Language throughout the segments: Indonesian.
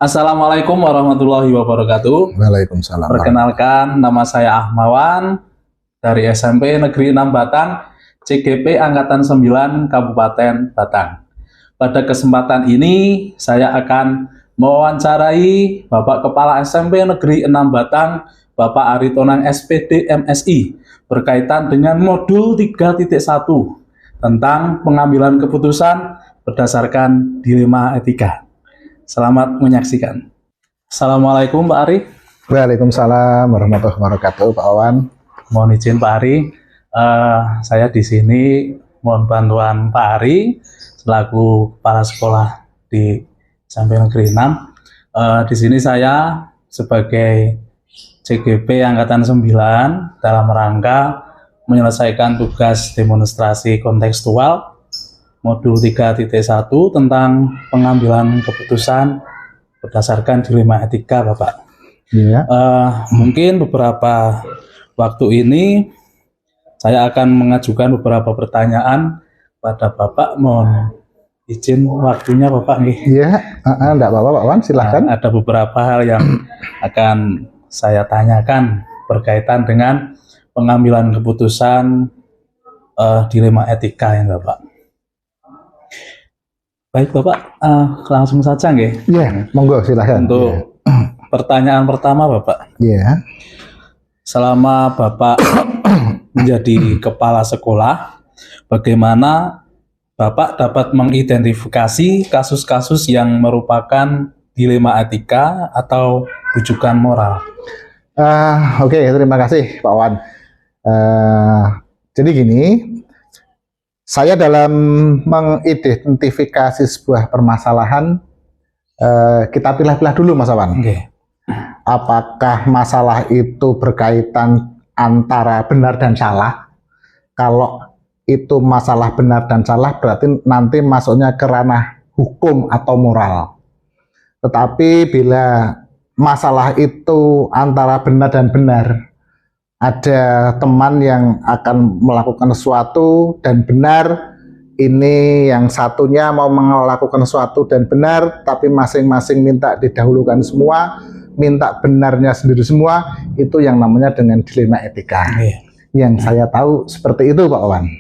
Assalamualaikum warahmatullahi wabarakatuh. Waalaikumsalam. Perkenalkan, nama saya Ahmawan dari SMP Negeri 6 Batang, CGP Angkatan 9 Kabupaten Batang. Pada kesempatan ini, saya akan mewawancarai Bapak Kepala SMP Negeri 6 Batang, Bapak Aritonang SPD MSI, berkaitan dengan modul 3.1 tentang pengambilan keputusan berdasarkan dilema etika. Selamat menyaksikan. Assalamualaikum Pak Ari. Waalaikumsalam warahmatullahi wabarakatuh, Pak Awan. Mohon izin Pak Ari, saya di sini mohon bantuan Pak Ari selaku kepala sekolah di SMP Negeri 6. Di sini saya sebagai CGP Angkatan 9 dalam rangka menyelesaikan tugas demonstrasi kontekstual modul 3.1 tentang pengambilan keputusan berdasarkan dilema etika, Bapak. Iya. Mungkin beberapa waktu ini saya akan mengajukan beberapa pertanyaan pada Bapak. Mohon izin waktunya, Bapak. Iya, enggak apa-apa, Pak Awan, silahkan. Ada beberapa hal yang akan saya tanyakan berkaitan dengan pengambilan keputusan dilema etika ya, Bapak. Baik Bapak, langsung saja nggih. Iya, monggo silahkan. Untuk pertanyaan pertama Bapak. Iya. Selama Bapak menjadi kepala sekolah, bagaimana Bapak dapat mengidentifikasi kasus-kasus yang merupakan dilema etika atau rujukan moral? Oke, terima kasih Pak Awan. Jadi gini, saya dalam mengidentifikasi sebuah permasalahan, kita pilah-pilah dulu Mas Awan. Okay. Apakah masalah itu berkaitan antara benar dan salah? Kalau itu masalah benar dan salah, berarti nanti masuknya ke ranah hukum atau moral. Tetapi bila masalah itu antara benar dan benar, ada teman yang akan melakukan sesuatu dan benar, ini yang satunya mau melakukan sesuatu dan benar, tapi masing-masing minta didahulukan semua, minta benarnya sendiri semua, itu yang namanya dengan dilema etika. Yang saya tahu seperti itu, Pak Awan.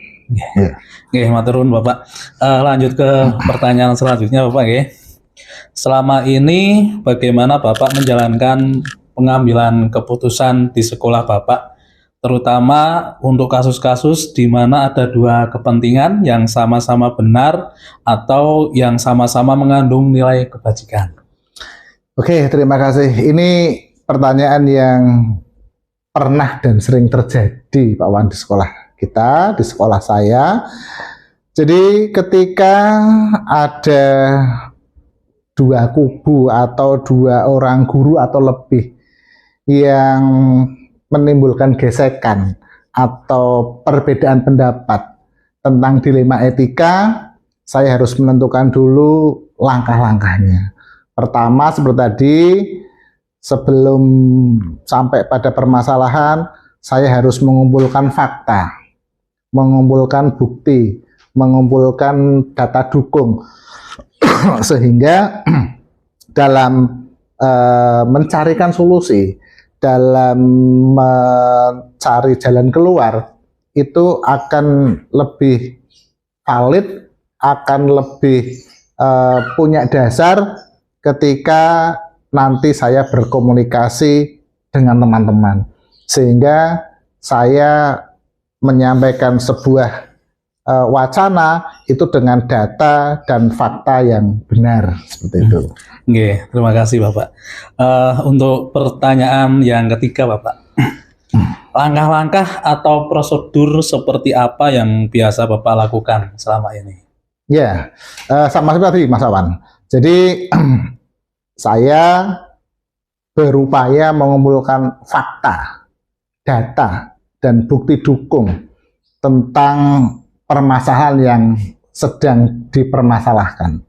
Oke, matur nuwun Bapak. Lanjut ke pertanyaan selanjutnya Bapak. Selama ini bagaimana Bapak menjalankan pengambilan keputusan di sekolah Bapak, terutama untuk kasus-kasus di mana ada dua kepentingan yang sama-sama benar atau yang sama-sama mengandung nilai kebajikan? Oke, terima kasih. Ini pertanyaan yang pernah dan sering terjadi Pak Wan di sekolah kita, di sekolah saya. Jadi ketika ada dua kubu atau dua orang guru atau lebih yang menimbulkan gesekan atau perbedaan pendapat tentang dilema etika, saya harus menentukan dulu langkah-langkahnya. Pertama, seperti tadi, sebelum sampai pada permasalahan, saya harus mengumpulkan fakta, mengumpulkan bukti, mengumpulkan data dukung, sehingga dalam mencarikan solusi, dalam mencari jalan keluar, itu akan lebih valid, akan lebih punya dasar ketika nanti saya berkomunikasi dengan teman-teman, sehingga saya menyampaikan sebuah wacana itu dengan data dan fakta yang benar, seperti itu. Oke, terima kasih Bapak. Untuk pertanyaan yang ketiga Bapak, langkah-langkah atau prosedur seperti apa yang biasa Bapak lakukan selama ini? Ya, sama seperti Mas Awan. Jadi saya berupaya mengumpulkan fakta, data, dan bukti dukung tentang permasalahan yang sedang dipermasalahkan.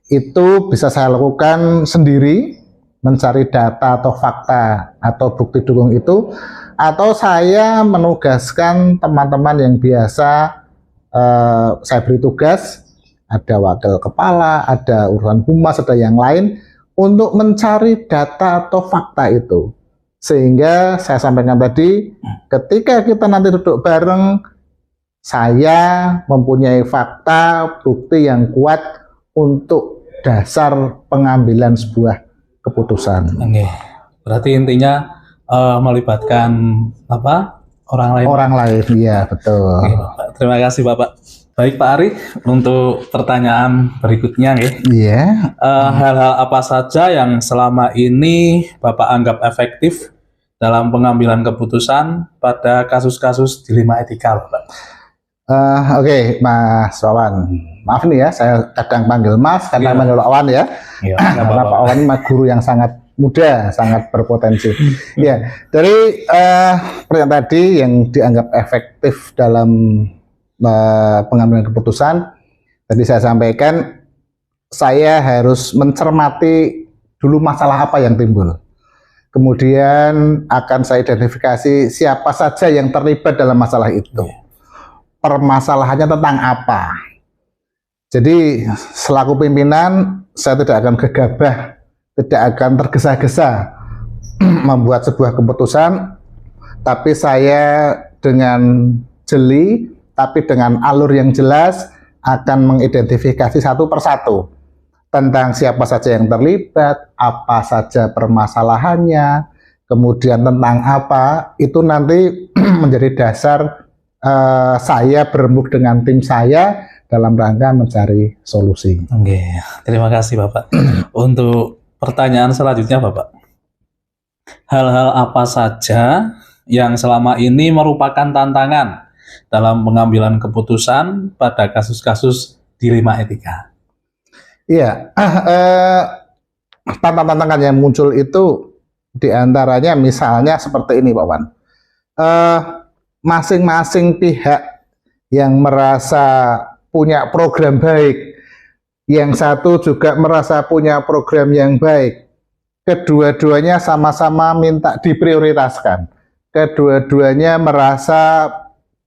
Itu bisa saya lakukan sendiri, mencari data atau fakta atau bukti dukung itu, atau saya menugaskan teman-teman yang biasa saya beri tugas, ada wakil kepala, ada urusan humas, ada yang lain, untuk mencari data atau fakta itu. Sehingga saya sampaikan tadi, ketika kita nanti duduk bareng, saya mempunyai fakta, bukti yang kuat untuk dasar pengambilan sebuah keputusan. Oke. Berarti intinya melibatkan apa? Orang lain. Orang lain, iya betul. Oke, Bapak. Terima kasih Bapak. Baik Pak Ari, untuk pertanyaan berikutnya ya. Iya. Hal-hal apa saja yang selama ini Bapak anggap efektif dalam pengambilan keputusan pada kasus-kasus dilema etika, Bapak? Oke, Mas Wawan. Maaf nih ya, saya kadang panggil Mas, kadang Iya. panggil Wawan ya. Iya, Karena Pak Wawan ini guru yang sangat muda, sangat berpotensi. Ya, dari pertanyaan tadi yang dianggap efektif dalam pengambilan keputusan, tadi saya sampaikan, saya harus mencermati dulu masalah apa yang timbul. Kemudian akan saya identifikasi siapa saja yang terlibat dalam masalah itu. Permasalahannya tentang apa. Jadi selaku pimpinan, saya tidak akan gegabah, tidak akan tergesa-gesa membuat sebuah keputusan, tapi saya dengan jeli, tapi dengan alur yang jelas akan mengidentifikasi satu persatu tentang siapa saja yang terlibat, apa saja permasalahannya, kemudian tentang apa, itu nanti menjadi dasar saya berembuk dengan tim saya dalam rangka mencari solusi. Oke, terima kasih Bapak. Untuk pertanyaan selanjutnya Bapak, hal-hal apa saja yang selama ini merupakan tantangan dalam pengambilan keputusan pada kasus-kasus dilema etika? Iya, tantangan-tantangan yang muncul itu diantaranya misalnya seperti ini Pak Wan. Masing-masing pihak yang merasa punya program baik, yang satu juga merasa punya program yang baik, kedua-duanya sama-sama minta diprioritaskan, kedua-duanya merasa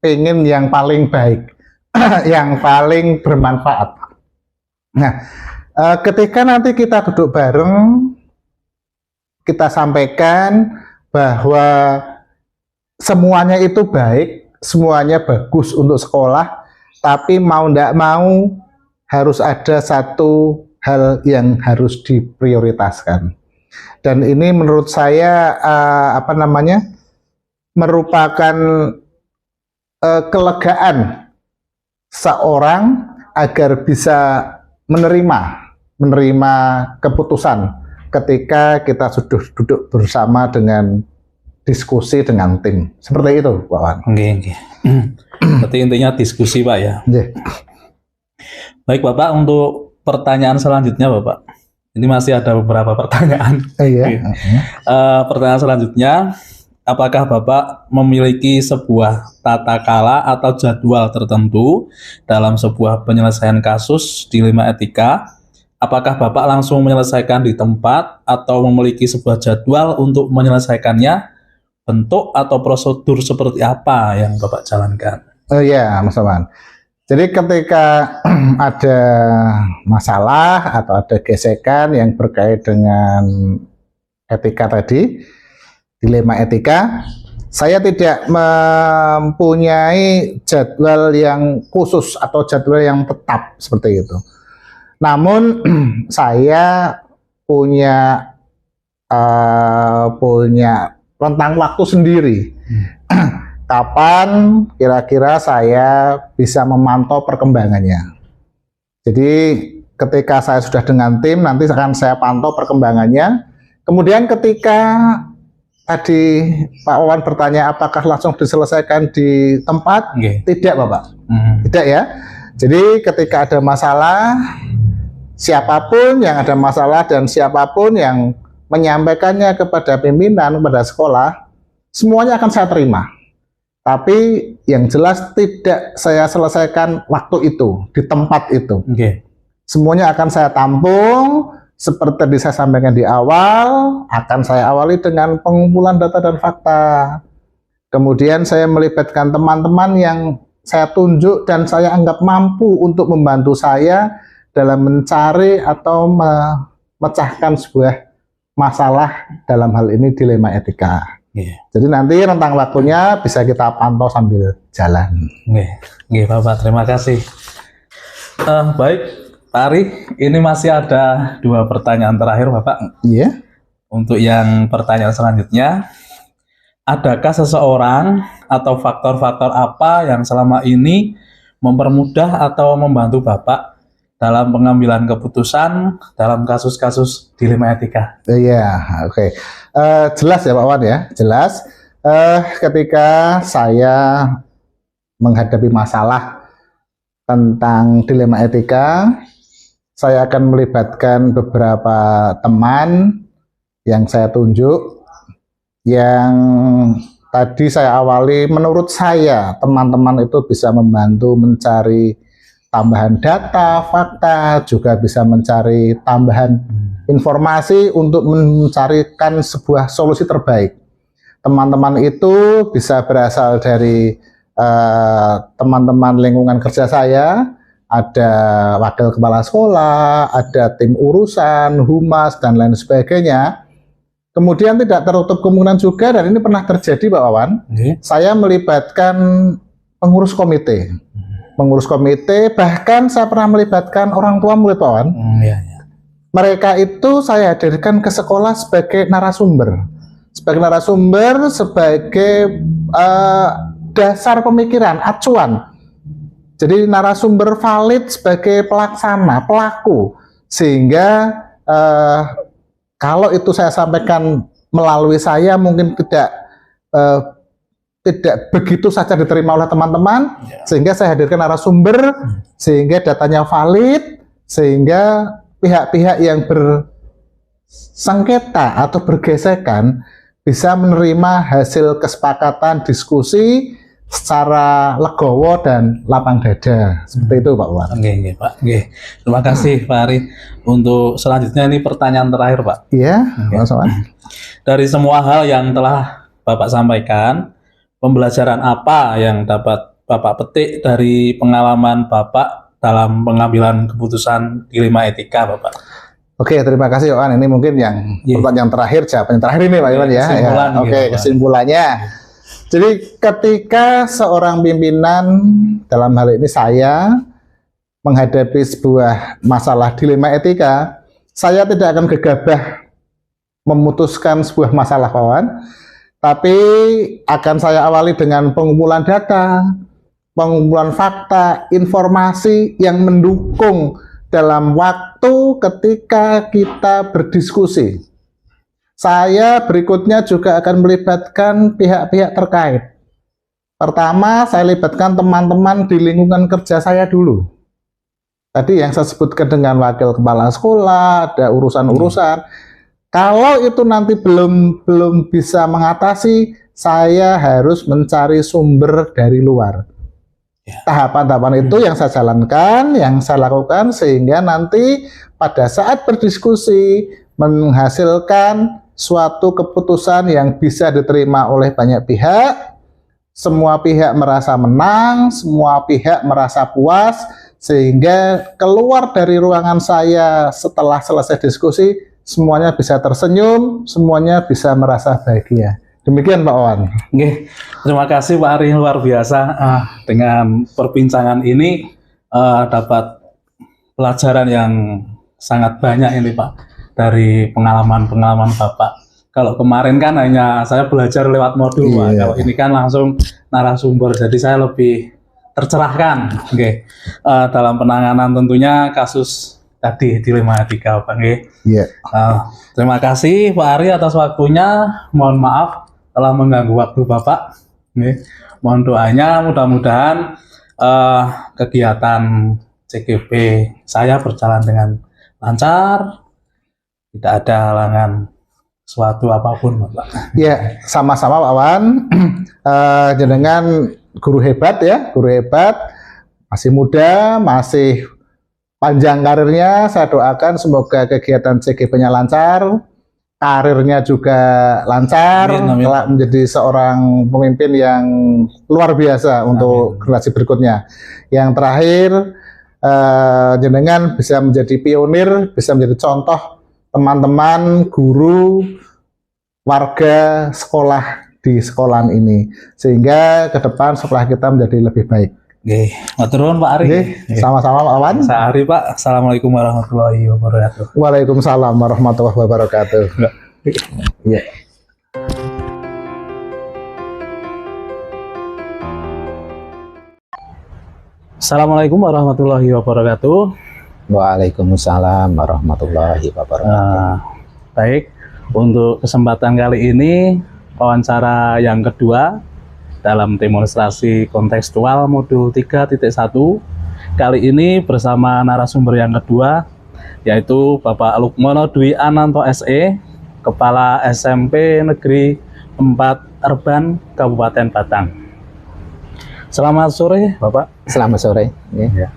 pengen yang paling baik, yang paling bermanfaat. Nah, ketika nanti kita duduk bareng, kita sampaikan bahwa semuanya itu baik, semuanya bagus untuk sekolah, tapi mau tidak mau harus ada satu hal yang harus diprioritaskan. Dan ini menurut saya merupakan kelegaan seorang agar bisa menerima keputusan ketika kita sudah duduk bersama dengan diskusi dengan tim. Seperti itu, Pak Wan. Oke. Berarti intinya diskusi, Pak ya. Yeah. Baik, Bapak, untuk pertanyaan selanjutnya, Bapak. Ini masih ada beberapa pertanyaan. Iya. Pertanyaan selanjutnya, apakah Bapak memiliki sebuah tata kala atau jadwal tertentu dalam sebuah penyelesaian kasus dilema etika? Apakah Bapak langsung menyelesaikan di tempat atau memiliki sebuah jadwal untuk menyelesaikannya? Bentuk atau prosedur seperti apa yang Bapak jalankan? Oh iya, Mas Aman. Jadi ketika ada masalah atau ada gesekan yang berkait dengan etika tadi, dilema etika, saya tidak mempunyai jadwal yang khusus atau jadwal yang tetap seperti itu. Namun saya punya rentang waktu sendiri. Kapan kira-kira saya bisa memantau perkembangannya. Jadi ketika saya sudah dengan tim, nanti akan saya pantau perkembangannya. Kemudian ketika tadi Pak Wawan bertanya apakah langsung diselesaikan di tempat, tidak Bapak. Tidak ya. Jadi ketika ada masalah, siapapun yang ada masalah dan siapapun yang menyampaikannya kepada pimpinan, kepada sekolah, semuanya akan saya terima. Tapi yang jelas tidak saya selesaikan waktu itu, di tempat itu. Semuanya akan saya tampung, seperti tadi saya sampaikan di awal, akan saya awali dengan pengumpulan data dan fakta. Kemudian saya melibatkan teman-teman yang saya tunjuk dan saya anggap mampu untuk membantu saya dalam mencari atau mecahkan sebuah masalah dalam hal ini dilema etika. Jadi nanti rentang waktunya bisa kita pantau sambil jalan. Nggih, Bapak, terima kasih. Baik, Pak Ari, ini masih ada 2 pertanyaan terakhir, Bapak. Iya. Untuk yang pertanyaan selanjutnya, adakah seseorang atau faktor-faktor apa yang selama ini mempermudah atau membantu Bapak dalam pengambilan keputusan dalam kasus-kasus dilema etika? Iya, oke. Jelas ya Pak Wan ya, jelas. Ketika saya menghadapi masalah tentang dilema etika, saya akan melibatkan beberapa teman yang saya tunjuk, yang tadi saya awali, menurut saya teman-teman itu bisa membantu mencari tambahan data, fakta, juga bisa mencari tambahan informasi untuk mencarikan sebuah solusi terbaik. Teman-teman itu bisa berasal dari teman-teman lingkungan kerja saya, ada wakil kepala sekolah, ada tim urusan, humas, dan lain sebagainya. Kemudian tidak tertutup kemungkinan juga, dan ini pernah terjadi Pak Wawan, saya melibatkan pengurus komite. Pengurus komite, bahkan saya pernah melibatkan orang tua murid Pak Wawan. Mereka itu saya hadirkan ke sekolah sebagai narasumber. Sebagai dasar pemikiran, acuan. Jadi narasumber valid sebagai pelaksana, pelaku. Sehingga kalau itu saya sampaikan melalui saya mungkin tidak begitu saja diterima oleh teman-teman, sehingga saya hadirkan narasumber, sehingga datanya valid, sehingga pihak-pihak yang bersengketa atau bergesekan bisa menerima hasil kesepakatan diskusi secara legowo dan lapang dada. Seperti itu Pak Wan. Oke, Pak. Terima kasih Pak Ari. Untuk selanjutnya ini pertanyaan terakhir Pak. Iya, Mas Wan. Dari semua hal yang telah Bapak sampaikan, pembelajaran apa yang dapat Bapak petik dari pengalaman Bapak dalam pengambilan keputusan dilema etika Bapak? Oke, terima kasih Wan. Ini mungkin yang pertanyaan terakhir, jawaban terakhir ini Pak Iwan ya. Kesimpulannya. Jadi ketika seorang pimpinan, dalam hal ini saya, menghadapi sebuah masalah dilema etika, saya tidak akan gegabah memutuskan sebuah masalah kawan, tapi akan saya awali dengan pengumpulan data, pengumpulan fakta, informasi yang mendukung dalam waktu ketika kita berdiskusi. Saya berikutnya juga akan melibatkan pihak-pihak terkait. Pertama, saya libatkan teman-teman di lingkungan kerja saya dulu. Tadi yang saya sebutkan dengan wakil kepala sekolah, ada urusan-urusan. Kalau itu nanti belum bisa mengatasi, saya harus mencari sumber dari luar. Tahapan-tahapan itu yang saya jalankan, yang saya lakukan, sehingga nanti pada saat berdiskusi menghasilkan suatu keputusan yang bisa diterima oleh banyak pihak, semua pihak merasa menang, semua pihak merasa puas, sehingga keluar dari ruangan saya setelah selesai diskusi, semuanya bisa tersenyum, semuanya bisa merasa bahagia. Demikian Pak Wan. Terima kasih Pak Ari, luar biasa. Dengan perbincangan ini dapat pelajaran yang sangat banyak ini Pak, dari pengalaman-pengalaman Bapak. Kalau kemarin kan hanya saya belajar lewat modul Pak. Kalau ini kan langsung narasumber, jadi saya lebih tercerahkan dalam penanganan tentunya kasus tadi dilema etika Pak. Terima kasih Pak Ari atas waktunya. Mohon maaf telah mengganggu waktu Bapak. Mohon doanya, mudah-mudahan kegiatan CGP saya berjalan dengan lancar, tidak ada halangan suatu apapun Bapak. Ya, sama-sama Pak Wan. Jenengan guru hebat ya, guru hebat, masih muda, masih panjang karirnya. Saya doakan semoga kegiatan CGP-nya lancar, karirnya juga lancar, kelak menjadi seorang pemimpin yang luar biasa untuk generasi berikutnya. Yang terakhir, jenengan bisa menjadi pionir, bisa menjadi contoh teman-teman, guru, warga sekolah di sekolahan ini, sehingga ke depan sekolah kita menjadi lebih baik. Oke, matur nuwun Pak Ari. Oke, sama-sama Pak Wan. Sehari Pak. Assalamualaikum warahmatullahi wabarakatuh. Waalaikumsalam warahmatullahi wabarakatuh. Ya. Assalamualaikum warahmatullahi wabarakatuh. Waalaikumsalam warahmatullahi wabarakatuh. Baik, untuk kesempatan kali ini wawancara yang kedua dalam demonstrasi kontekstual modul 3.1. Kali ini bersama narasumber yang kedua, yaitu Bapak Lukmono Dwi Ananto SE, Kepala SMP Negeri 4 Erban Kabupaten Batang. Selamat sore Bapak. Selamat sore. Ya.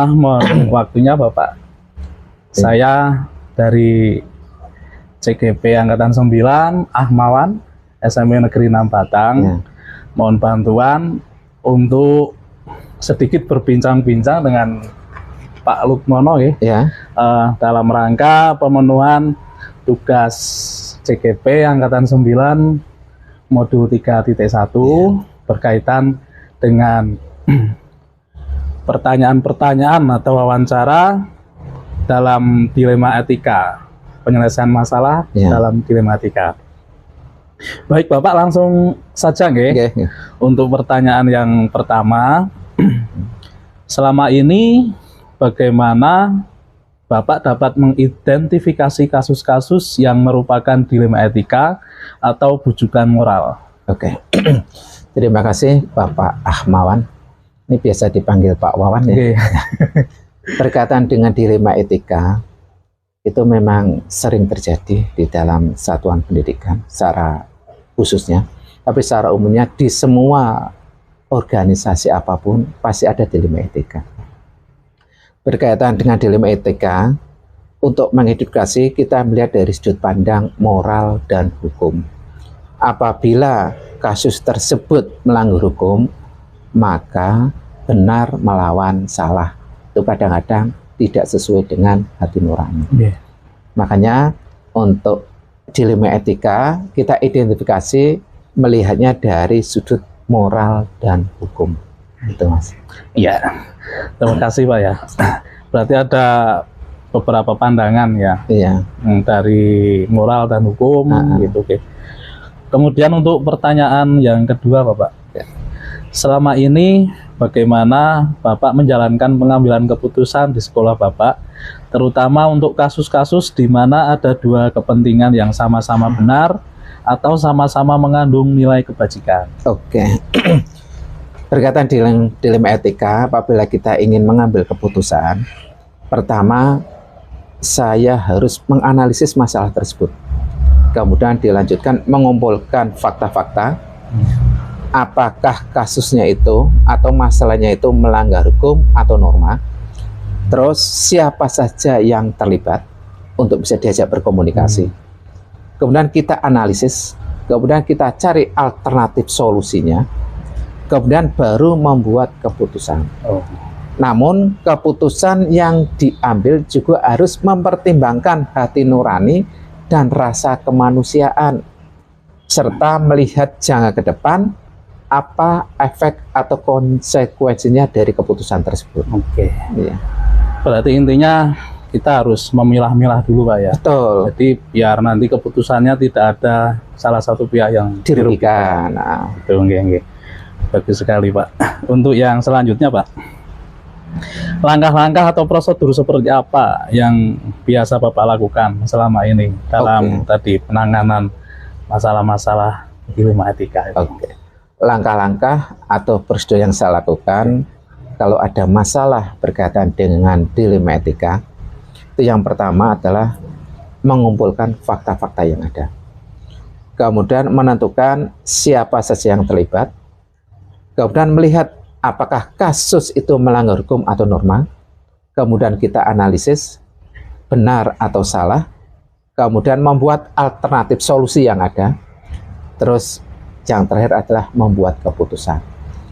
Mohon waktunya Bapak. Saya dari CGP Angkatan 9 Ahmawan SMP Negeri 6 Batang. Ya. Mohon bantuan untuk sedikit berbincang-bincang dengan Pak Lukmono Ya. dalam rangka pemenuhan tugas CGP Angkatan 9 modul 3.1 berkaitan dengan pertanyaan-pertanyaan atau wawancara dalam dilema etika, penyelesaian masalah dalam dilema etika. Baik Bapak, langsung saja nggih. Untuk pertanyaan yang pertama, selama ini bagaimana Bapak dapat mengidentifikasi kasus-kasus yang merupakan dilema etika atau bujukan moral? Oke. Terima kasih Bapak Ahmawan. Ini biasa dipanggil Pak Wawan ya. Berkaitan dengan dilema etika, itu memang sering terjadi di dalam satuan pendidikan secara khususnya, tapi secara umumnya di semua organisasi apapun pasti ada dilema etika. Berkaitan dengan dilema etika, untuk mengedukasi kita melihat dari sudut pandang moral dan hukum. Apabila kasus tersebut melanggar hukum, maka benar melawan salah. Itu kadang-kadang tidak sesuai dengan hati nurani. Makanya untuk dilema etika kita identifikasi melihatnya dari sudut moral dan hukum. Itu Mas. Iya. Terima kasih Pak ya. Berarti ada beberapa pandangan ya. Iya. Dari moral dan hukum gitu. Oke. Kemudian untuk pertanyaan yang kedua Bapak. Selama ini bagaimana Bapak menjalankan pengambilan keputusan di sekolah Bapak, terutama untuk kasus-kasus di mana ada dua kepentingan yang sama-sama benar atau sama-sama mengandung nilai kebajikan? Oke. Berkaitan dengan dilema etika, apabila kita ingin mengambil keputusan, pertama saya harus menganalisis masalah tersebut. Kemudian dilanjutkan mengumpulkan fakta-fakta. Apakah kasusnya itu atau masalahnya itu melanggar hukum atau norma, terus siapa saja yang terlibat untuk bisa diajak berkomunikasi. Kemudian kita analisis, kemudian kita cari alternatif solusinya, kemudian baru membuat keputusan. Namun keputusan yang diambil juga harus mempertimbangkan hati nurani dan rasa kemanusiaan, serta melihat jangka ke depan apa efek atau konsekuensinya dari keputusan tersebut. Oke. Iya. Berarti intinya kita harus memilah-milah dulu Pak ya. Betul. Jadi biar nanti keputusannya tidak ada salah satu pihak yang dirugikan. Nah. Betul, bagus sekali Pak. Untuk yang selanjutnya Pak, langkah-langkah atau prosedur seperti apa yang biasa Bapak lakukan selama ini dalam tadi penanganan masalah-masalah dilema etika itu? Langkah-langkah atau prosedur yang saya lakukan kalau ada masalah berkaitan dengan dilema etika, itu yang pertama adalah mengumpulkan fakta-fakta yang ada. Kemudian menentukan siapa saja yang terlibat. Kemudian melihat apakah kasus itu melanggar hukum atau norma. Kemudian kita analisis benar atau salah. Kemudian membuat alternatif solusi yang ada. Terus yang terakhir adalah membuat keputusan.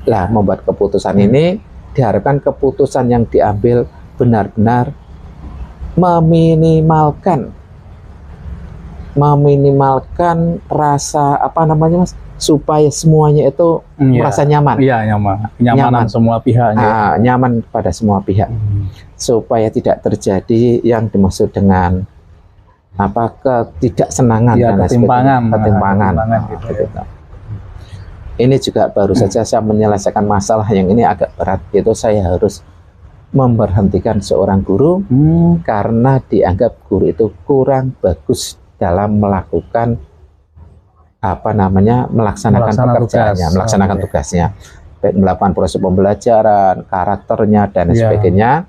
Nah, membuat keputusan ini diharapkan keputusan yang diambil benar-benar meminimalkan meminimalkan rasa apa namanya Mas, supaya semuanya itu merasa nyaman. Iya, nyaman semua pihaknya. Nyaman pada semua pihak. Supaya tidak terjadi yang dimaksud dengan apa ketidaksenangan Iya, dan lain ketimpangan. sebagainya. Ketimpangan. Gitu. Ini juga baru saja saya menyelesaikan masalah yang ini agak berat, itu saya harus memberhentikan seorang guru karena dianggap guru itu kurang bagus dalam melakukan apa namanya melaksanakan pekerjaannya, melaksanakan tugasnya, baik melakukan proses pembelajaran, karakternya dan sebagainya.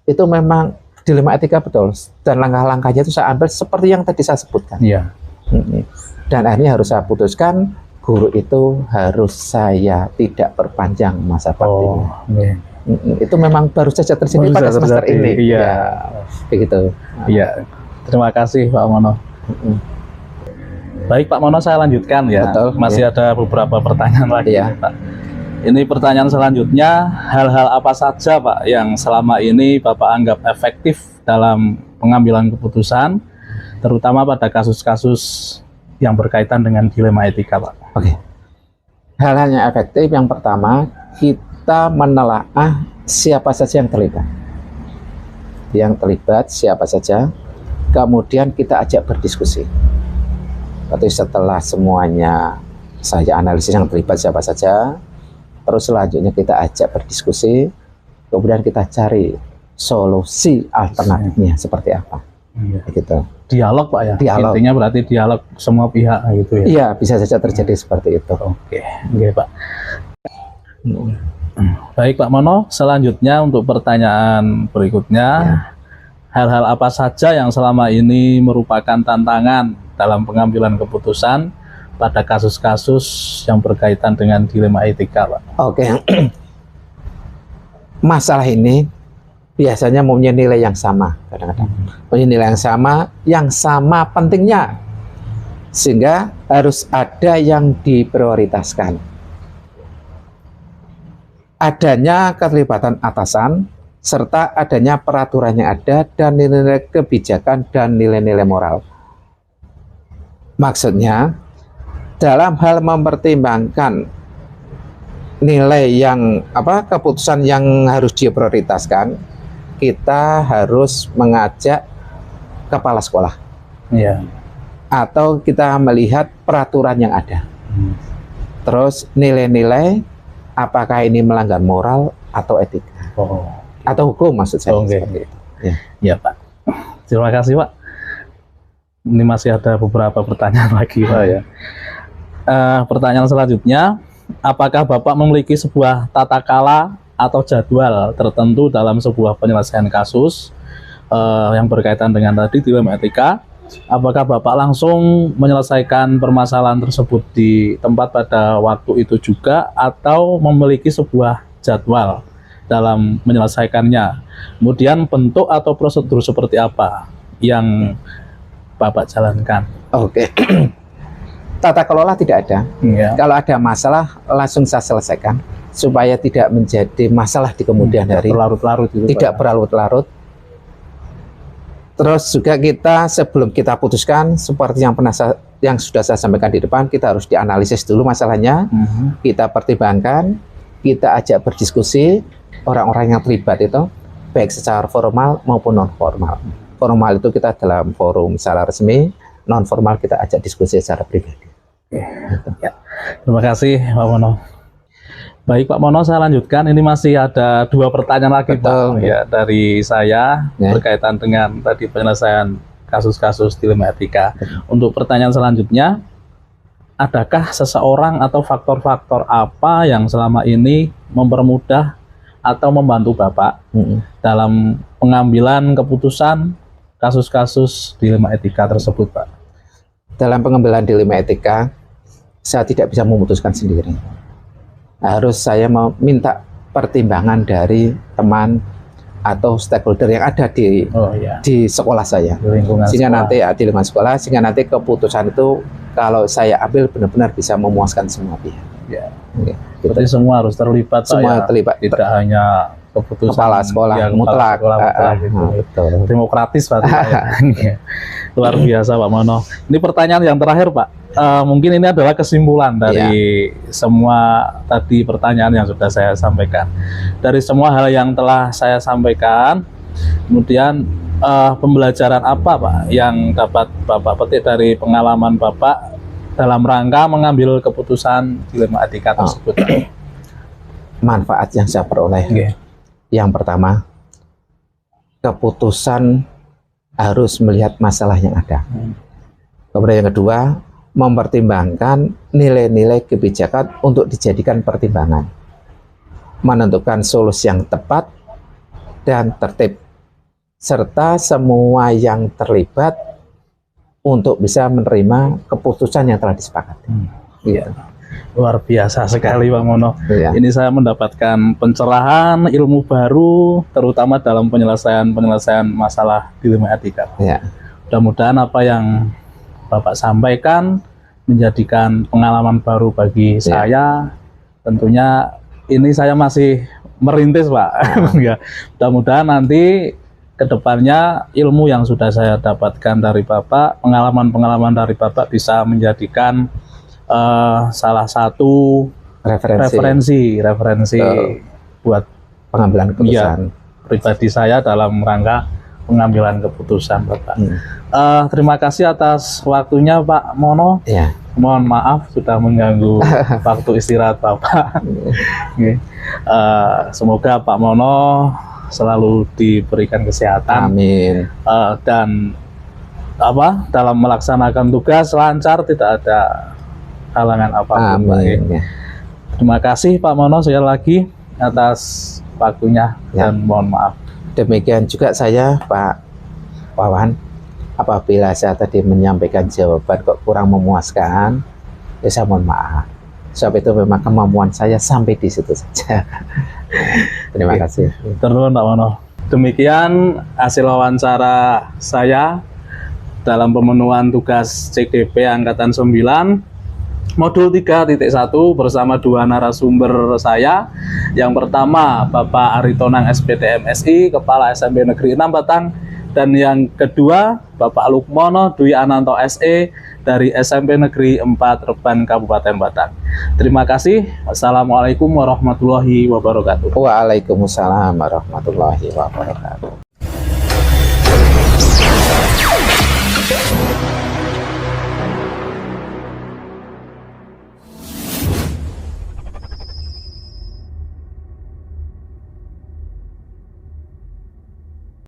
Itu memang dilema etika betul, dan langkah-langkahnya itu saya ambil seperti yang tadi saya sebutkan. Dan akhirnya harus saya putuskan, guru itu harus saya tidak perpanjang masa baktinya. Itu memang baru saja terjadi pada semester ini. Iya. Ya, begitu. Iya. Terima kasih Pak Mono. Baik Pak Mono, saya lanjutkan ya. Betul, Masih ada beberapa pertanyaan lagi Pak. Ini pertanyaan selanjutnya, hal-hal apa saja Pak yang selama ini Bapak anggap efektif dalam pengambilan keputusan, terutama pada kasus-kasus yang berkaitan dengan dilema etika Pak? Oke. Hal-hal yang efektif yang pertama, kita menelaah siapa saja yang terlibat. Yang terlibat siapa saja, kemudian kita ajak berdiskusi. Berarti setelah semuanya saya analisis yang terlibat siapa saja, terus selanjutnya kita ajak berdiskusi, kemudian kita cari solusi alternatifnya seperti apa. Gitu. Dialog Pak ya? Dialog. Intinya berarti dialog semua pihak gitu ya? Iya, bisa saja terjadi seperti itu. Oke Pak. Baik Pak Mono, selanjutnya untuk pertanyaan berikutnya, hal-hal apa saja yang selama ini merupakan tantangan dalam pengambilan keputusan pada kasus-kasus yang berkaitan dengan dilema etika Pak? Oke. Masalah ini biasanya mempunyai nilai yang sama, kadang-kadang mempunyai nilai yang sama pentingnya, sehingga harus ada yang diprioritaskan. Adanya keterlibatan atasan, serta adanya peraturan yang ada, dan nilai-nilai kebijakan dan nilai-nilai moral. Maksudnya, dalam hal mempertimbangkan nilai yang keputusan yang harus diprioritaskan, kita harus mengajak kepala sekolah, atau kita melihat peraturan yang ada. Terus nilai-nilai, apakah ini melanggar moral atau etika, atau hukum maksud saya. Seperti itu. Ya Pak. Terima kasih Pak. Ini masih ada beberapa pertanyaan lagi Pak ya. Pertanyaan selanjutnya, apakah Bapak memiliki sebuah tata kala atau jadwal tertentu dalam sebuah penyelesaian kasus yang berkaitan dengan tadi dilema etika? Apakah Bapak langsung menyelesaikan permasalahan tersebut di tempat pada waktu itu juga, atau memiliki sebuah jadwal dalam menyelesaikannya? Kemudian bentuk atau prosedur seperti apa yang Bapak jalankan? Oke. Tata kelola tidak ada. Kalau ada masalah langsung saya selesaikan supaya tidak menjadi masalah di kemudian hari. Berlarut-larut gitu, tidak berlarut-larut. Terus juga kita sebelum kita putuskan, seperti yang sudah saya sampaikan di depan, kita harus dianalisis dulu masalahnya, kita pertimbangkan, kita ajak berdiskusi orang-orang yang terlibat itu, baik secara formal maupun non formal. Formal itu kita dalam forum secara resmi, non formal kita ajak diskusi secara pribadi. Ya. Terima kasih Pak Mono. Baik Pak Mono, saya lanjutkan. Ini masih ada 2 pertanyaan lagi Pak ya, dari saya berkaitan dengan tadi penyelesaian kasus-kasus dilema etika. Untuk pertanyaan selanjutnya, adakah seseorang atau faktor-faktor apa yang selama ini mempermudah atau membantu Bapak dalam pengambilan keputusan kasus-kasus dilema etika tersebut Pak? Dalam pengambilan dilema etika, saya tidak bisa memutuskan sendiri. Harus saya meminta pertimbangan dari teman atau stakeholder yang ada di sekolah saya, sehingga nanti di lingkungan sekolah, sehingga nanti keputusan itu kalau saya ambil benar-benar bisa memuaskan semua pihak. gitu. Jadi semua harus terlibat, Pak, Semua ya? terlibat. Tidak hanya keputusan Kepala sekolah ya, kepala mutlak. sekolah mutlak gitu. Betul. Demokratis, Pak, ya. Luar biasa, Pak Mono. Ini pertanyaan yang terakhir, Pak. Mungkin ini adalah kesimpulan dari semua tadi pertanyaan yang sudah saya sampaikan. Dari semua hal yang telah saya sampaikan, kemudian pembelajaran apa, Pak, yang dapat Bapak petik dari pengalaman Bapak dalam rangka mengambil keputusan dilema etika tersebut? Manfaat yang saya peroleh. Oke. Yang pertama, keputusan harus melihat masalah yang ada. Kemudian yang kedua, mempertimbangkan nilai-nilai kebijakan untuk dijadikan pertimbangan, menentukan solusi yang tepat dan tertib, serta semua yang terlibat untuk bisa menerima keputusan yang telah disepakati. Iya. Luar biasa sekali, Pak Mono. Ya. Ini saya mendapatkan pencerahan ilmu baru, terutama dalam penyelesaian masalah dilema etika. Ya. Mudah-mudahan apa yang Bapak sampaikan menjadikan pengalaman baru bagi saya. Tentunya ini saya masih merintis, Pak. Ya. Mudah-mudahan nanti kedepannya ilmu yang sudah saya dapatkan dari Bapak, pengalaman-pengalaman dari Bapak bisa menjadikan salah satu referensi buat pengambilan keputusan. Pribadi saya dalam rangka pengambilan keputusan, Bapak. Terima kasih atas waktunya, Pak Mono. Ya. Mohon maaf sudah mengganggu waktu istirahat Bapak. Semoga Pak Mono selalu diberikan kesehatan. Amin. Dan dalam melaksanakan tugas lancar, tidak ada halangan apapun. Amin. Terima kasih Pak Mono sekali lagi atas waktunya dan mohon maaf. Demikian juga saya, Pak Wawan, apabila saya tadi menyampaikan jawaban kok kurang memuaskan, ya saya mohon maaf. Sebab itu memang kemampuan saya sampai di situ saja. Terima kasih. Terus Pak Mono. Demikian hasil wawancara saya dalam pemenuhan tugas CGP Angkatan 9 Modul 3.1 bersama dua narasumber saya. Yang pertama Bapak Aritonang SPT MSI, Kepala SMP Negeri 6 Batang, dan yang kedua Bapak Lukmono Dwi Ananto SE dari SMP Negeri 4 Reban Kabupaten Batang. Terima kasih. Wassalamualaikum warahmatullahi wabarakatuh. Waalaikumsalam warahmatullahi wabarakatuh.